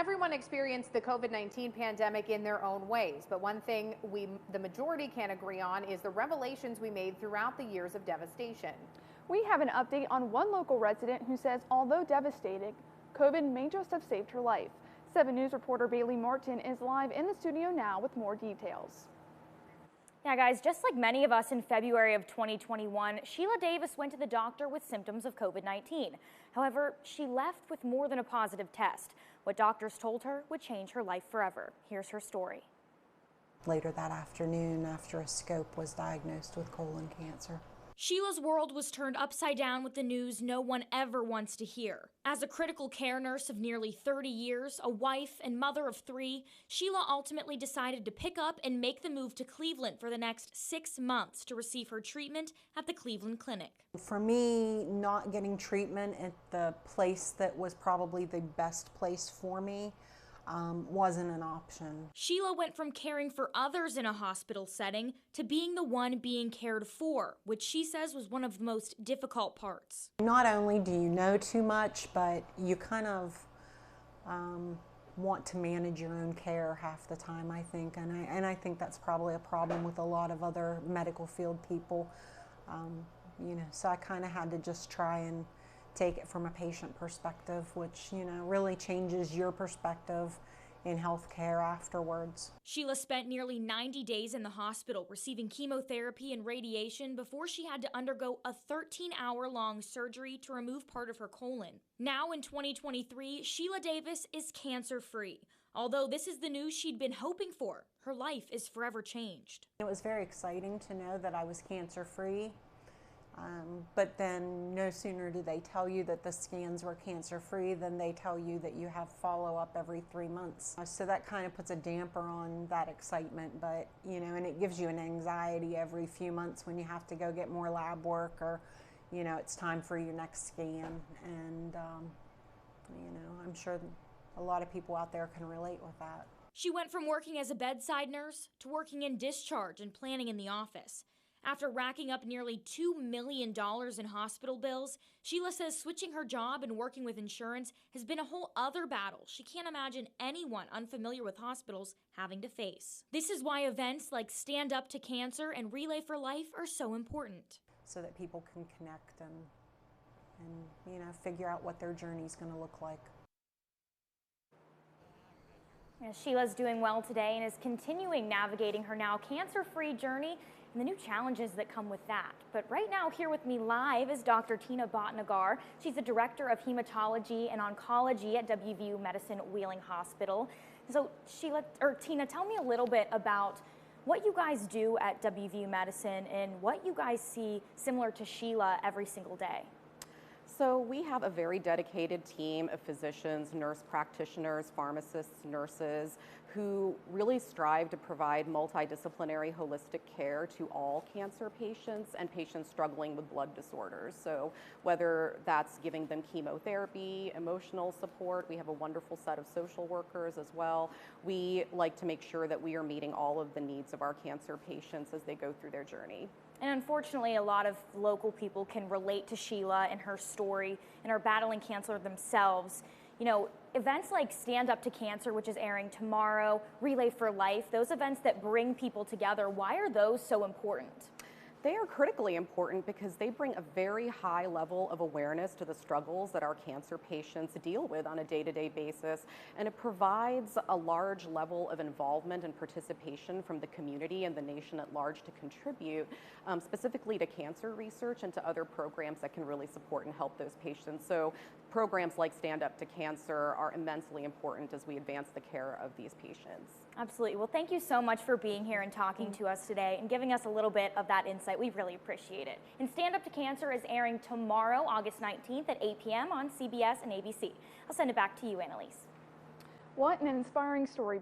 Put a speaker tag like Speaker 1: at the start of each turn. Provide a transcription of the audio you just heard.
Speaker 1: Everyone experienced the COVID-19 pandemic in their own ways, but one thing the majority can agree on is the revelations we made throughout the years of devastation.
Speaker 2: We have an update on one local resident who says although devastating, COVID may just have saved her life. 7 News reporter Bailey Martin is live in the studio now with more details.
Speaker 3: Yeah, guys, just like many of us in February of 2021, Sheila Davis went to the doctor with symptoms of COVID-19. However, she left with more than a positive test. What doctors told her would change her life forever. Here's her story.
Speaker 4: Later that afternoon, after a scope, was diagnosed with colon cancer.
Speaker 3: Sheila's world was turned upside down with the news no one ever wants to hear. As a critical care nurse of nearly 30 years, a wife and mother of 3, Sheila ultimately decided to pick up and make the move to Cleveland for the next 6 months to receive her treatment at the Cleveland Clinic.
Speaker 4: For me, not getting treatment at the place that was probably the best place for me wasn't an option.
Speaker 3: Sheila went from caring for others in a hospital setting to being the one being cared for, which she says was one of the most difficult parts.
Speaker 4: Not only do you know too much, but you kind of want to manage your own care half the time, I think, and I think that's probably a problem with a lot of other medical field people. So I kind of had to just try and take it from a patient perspective, which, really changes your perspective in healthcare afterwards.
Speaker 3: Sheila spent nearly 90 days in the hospital receiving chemotherapy and radiation before she had to undergo a 13-hour-long surgery to remove part of her colon. Now in 2023, Sheila Davis is cancer-free. Although this is the news she'd been hoping for, her life is forever changed.
Speaker 4: It was very exciting to know that I was cancer-free. But then no sooner do they tell you that the scans were cancer-free than they tell you that you have follow-up every 3 months. So that kind of puts a damper on that excitement, but and it gives you an anxiety every few months when you have to go get more lab work or it's time for your next scan. And I'm sure a lot of people out there can relate with that.
Speaker 3: She went from working as a bedside nurse to working in discharge and planning in the office. After racking up nearly $2 million in hospital bills, Sheila says switching her job and working with insurance has been a whole other battle she can't imagine anyone unfamiliar with hospitals having to face. This is why events like Stand Up to Cancer and Relay for Life are so important.
Speaker 4: So that people can connect and figure out what their journey is going to look like.
Speaker 3: Sheila's doing well today and is continuing navigating her now cancer-free journey and the new challenges that come with that. But right now, here with me live is Dr. Tina Bhatnagar. She's the Director of Hematology and Oncology at WVU Medicine Wheeling Hospital. So Tina, tell me a little bit about what you guys do at WVU Medicine and what you guys see similar to Sheila every single day.
Speaker 5: So we have a very dedicated team of physicians, nurse practitioners, pharmacists, nurses who really strive to provide multidisciplinary holistic care to all cancer patients and patients struggling with blood disorders. So whether that's giving them chemotherapy, emotional support, we have a wonderful set of social workers as well. We like to make sure that we are meeting all of the needs of our cancer patients as they go through their journey.
Speaker 3: And unfortunately, a lot of local people can relate to Sheila and her story and are battling cancer themselves. Events like Stand Up to Cancer, which is airing tomorrow, Relay for Life, those events that bring people together, why are those so important?
Speaker 5: They are critically important because they bring a very high level of awareness to the struggles that our cancer patients deal with on a day-to-day basis, and it provides a large level of involvement and participation from the community and the nation at large to contribute specifically to cancer research and to other programs that can really support and help those patients. So programs like Stand Up to Cancer are immensely important as we advance the care of these patients.
Speaker 3: Absolutely. Well, thank you so much for being here and talking to us today and giving us a little bit of that insight. We really appreciate it. And Stand Up to Cancer is airing tomorrow, August 19th at 8 p.m. on CBS and ABC. I'll send it back to you, Annalise.
Speaker 2: What an inspiring story.